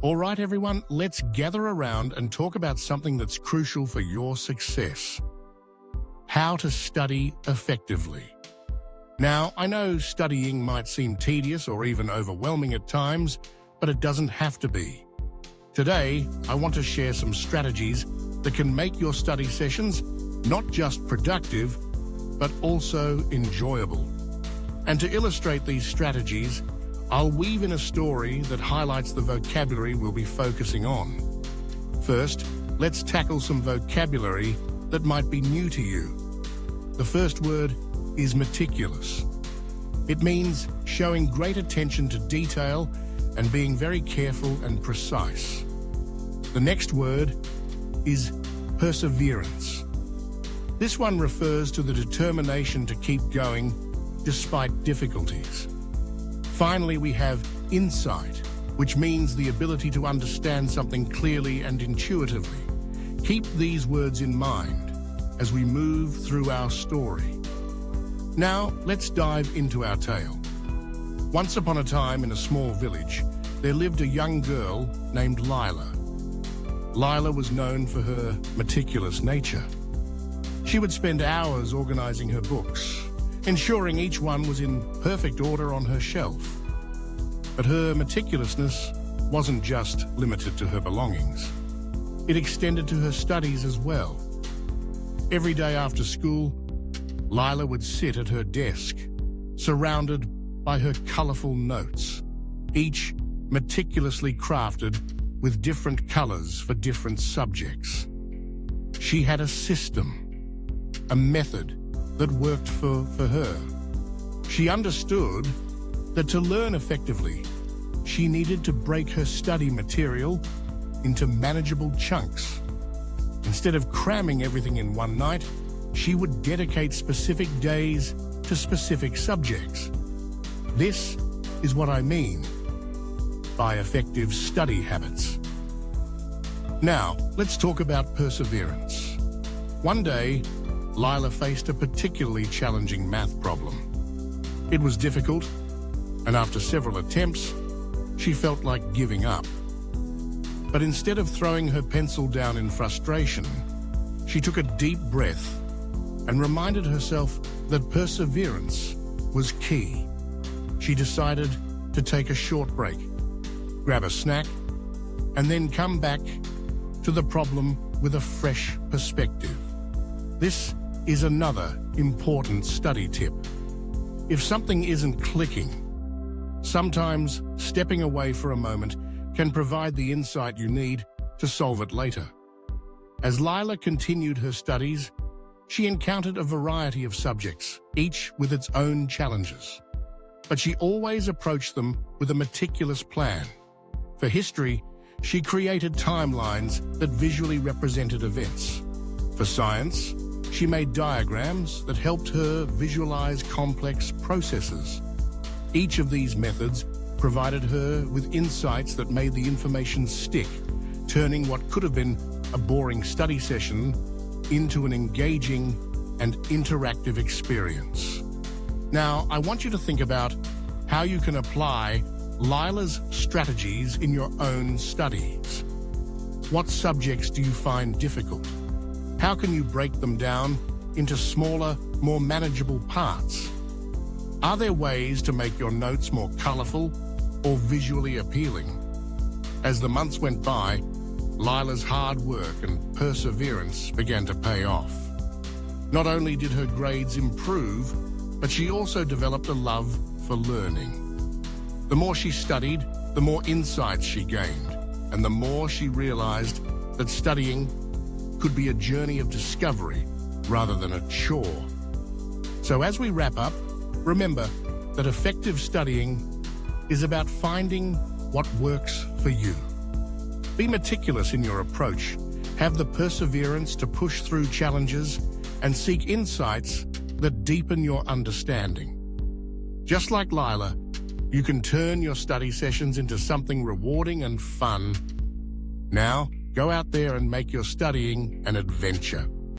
All right, everyone, let's gather around and talk about something that's crucial for your success. How to study effectively. Now, I know studying might seem tedious or even overwhelming at times, but it doesn't have to be. Today, I want to share some strategies that can make your study sessions not just productive, but also enjoyable. And to illustrate these strategies, I'll weave in a story that highlights the vocabulary we'll be focusing on. First, let's tackle some vocabulary that might be new to you. The first word is meticulous. It means showing great attention to detail and being very careful and precise. The next word is perseverance. This one refers to the determination to keep going despite difficulties. Finally, we have insight, which means the ability to understand something clearly and intuitively. Keep these words in mind as we move through our story. Now, let's dive into our tale. Once upon a time in a small village, there lived a young girl named Lila. Lila was known for her meticulous nature. She would spend hours organizing her books, ensuring each one was in perfect order on her shelf. But her meticulousness wasn't just limited to her belongings. It extended to her studies as well. Every day after school, Lila would sit at her desk, surrounded by her colorful notes, each meticulously crafted with different colors for different subjects. She had a system, a method that worked for her. She understood that to learn effectively, she needed to break her study material into manageable chunks. Instead of cramming everything in one night, she would dedicate specific days to specific subjects. This is what I mean by effective study habits. Now, let's talk about perseverance. One day, Lila faced a particularly challenging math problem. It was difficult, and after several attempts, she felt like giving up. But instead of throwing her pencil down in frustration, she took a deep breath and reminded herself that perseverance was key. She decided to take a short break, grab a snack, and then come back to the problem with a fresh perspective. This is another important study tip. If something isn't clicking, sometimes stepping away for a moment can provide the insight you need to solve it later. As Lila continued her studies, she encountered a variety of subjects, each with its own challenges. But she always approached them with a meticulous plan. For history, she created timelines that visually represented events. For science, she made diagrams that helped her visualize complex processes. Each of these methods provided her with insights that made the information stick, turning what could have been a boring study session into an engaging and interactive experience. Now, I want you to think about how you can apply Lila's strategies in your own studies. What subjects do you find difficult? How can you break them down into smaller, more manageable parts? Are there ways to make your notes more colorful or visually appealing? As the months went by, Lila's hard work and perseverance began to pay off. Not only did her grades improve, but she also developed a love for learning. The more she studied, the more insights she gained, and the more she realized that studying could be a journey of discovery rather than a chore. So as we wrap up, remember that effective studying is about finding what works for you. Be meticulous in your approach, have the perseverance to push through challenges, and seek insights that deepen your understanding. Just like Lila, you can turn your study sessions into something rewarding and fun. Now, go out there and make your studying an adventure.